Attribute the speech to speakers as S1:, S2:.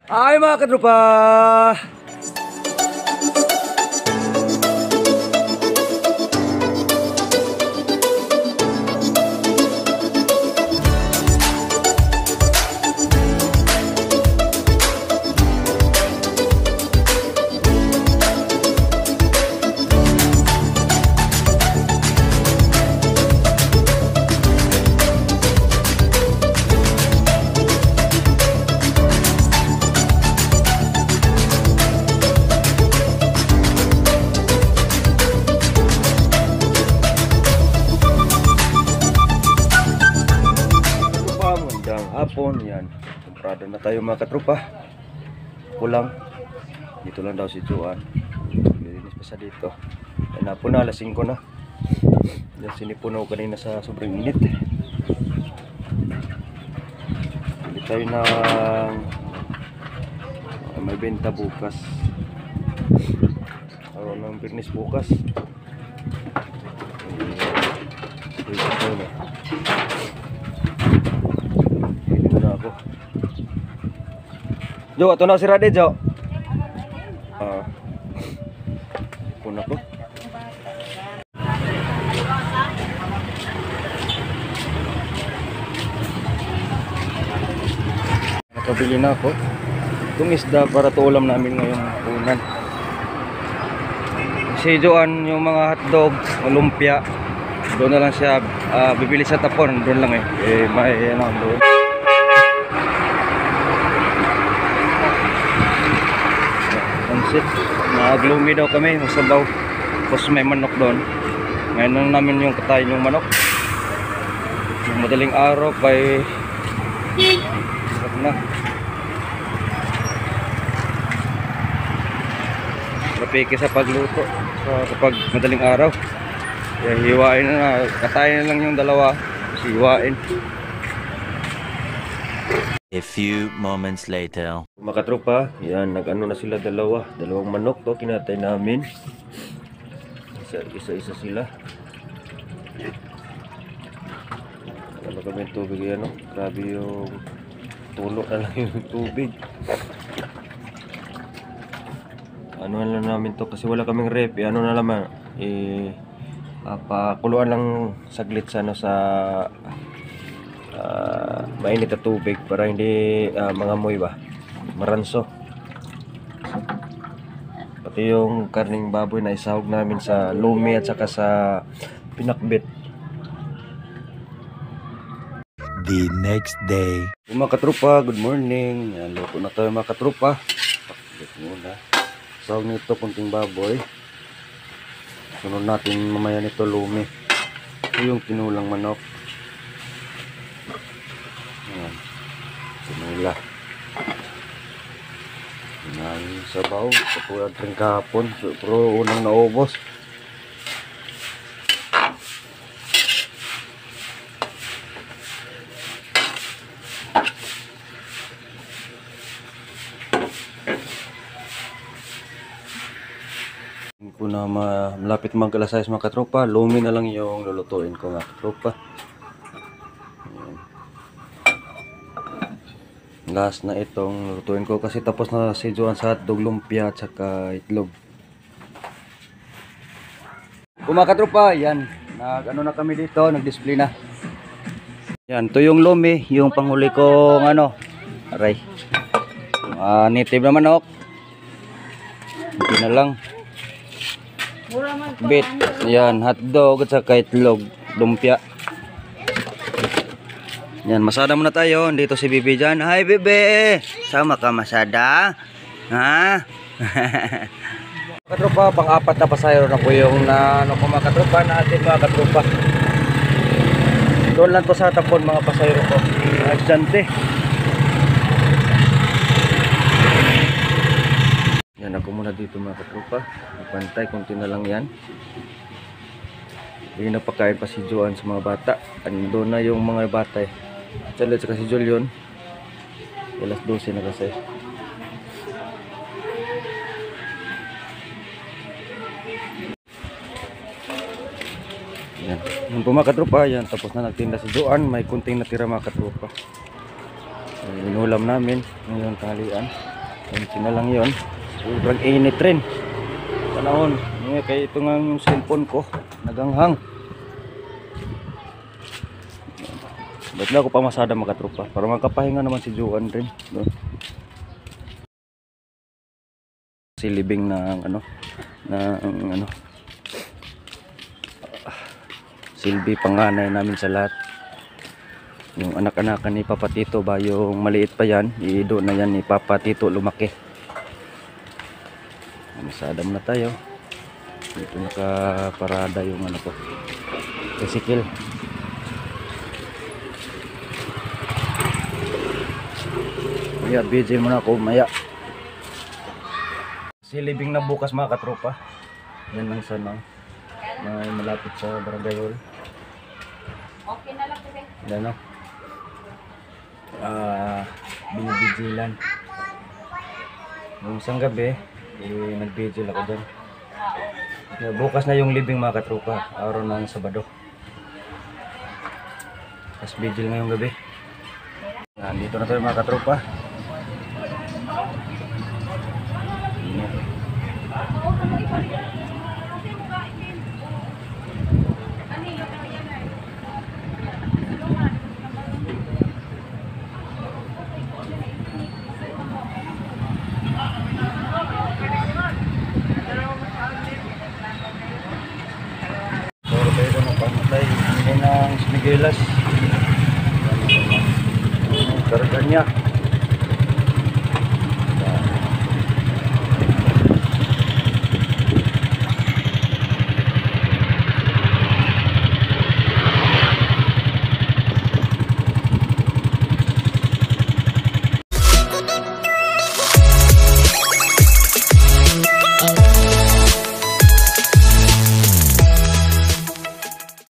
S1: Ay mga katropa! Hapon yan, comprado na tayo mga katropa. Kulang dito lang daw si Juan. Linis pa sa dito. Yan na po na, alas 5 na. Yan sinipuno kanina sa sobrang init. Hindi tayo na may benta bukas. Araw ng Birnis bukas. Jo, ito na si Rade, Jo. Puna ko. Nakabili na ako. Itong isda para to ulam namin ngayong unan. Si Joan, yung mga hotdog, lumpia, doon na lang siya bibili sa tapon. Doon lang may ano doon. Nag-gloomy daw kami, masabaw. Tapos may manok doon. Ngayon lang namin yung katayin yung manok. Yung madaling araw kay sarap na. Napiki sa pagluto kapag madaling araw. Kaya hiwain na, katayin na lang yung dalawa. Tapos hiwain.
S2: A few moments later.
S1: Mga katropa, yan, nag-ano na sila dalawang manok to, kinatay namin. Isa-isa sila. Ano kami yung tubig yan, no? Grabe yung tulo na lang yung tubig. Ano na lang namin to, kasi wala kaming rep. Ano na naman, papakuluan lang saglit sa, ano, sa mainit na tubig para hindi mangamoy ba, maranso. Pati yung karning baboy na isahog namin sa lumi at saka sa pinakbit.
S2: The next day.
S1: Mga katropa, good morning. Luto na tayo mga katropa. Pakbit muna. Sahog nito kunting baboy. Sunod natin mamaya nito lumi. Ito yung tinulang manok. Ayan, sinula. Ayan, sabaw. Katulad rin kahapon. Pero unang naubos. Kung na malapit mag-alas 6 mga katropa, lumi na lang yung lulutuin ko mga katropa. Last na itong lutuin ko kasi tapos na si Joan sa hotdog, lumpia at saka itlog. Kung mga katropa, yan, nag-ano na kami dito, nag-display na. Yan, ito yung lumi, yung panghuli kong ano, aray, native na manok. Hindi na lang bit, yan, hotdog at saka itlog, lumpia. Yan, masada muna tayo. Dito si Bibi dyan. Hi Bibi! Sama ka masada? Ha? Katropa, pang-apat na pasahero na po yung ano ko mga katropa natin mga katropa. Doon lang to sa tapon mga pasahero ko. Asyante. Yan, ako muna dito mga katropa. Pantay, konti na lang yan. Hindi na pagkain pa si Joan sa mga bata. Ando na yung mga bata Chalet sa kasi Julian. Alas 12 na kasi. Yan. Yung mga katropa, yan. Tapos na nagtinda si Joan. May kunting natira mga katropa. Inulam namin ngayon tanghalian. Kunti na lang yun. Sobrang init rin. Panahon. Kaya ito nga yung cellphone ko. Naganghang. Ba't na ako pamasada mga katropa? Para magkapahinga naman si Juan rin. No? Silibing ng silbi panganay namin sa lahat. Yung anak-anakan ni Papa Tito ba, yung maliit pa yan, iido na yan ni Papa Tito lumaki. Masada na tayo. Dito nakaparada yung ano ko, tricycle. Maya, busy muna ako maya. Silibing na bukas mga katropa. Yan lang sana. May malapit sa Barangay Hall.
S3: Okay na lang kasi.
S1: Yan o. Binibigilan. Yung isang gabi, nagbigil ako dyan. Bukas na yung libing mga katropa. Araw ng Sabado. Tapos vigil ngayong gabi. Nandito na tayo mga katropa.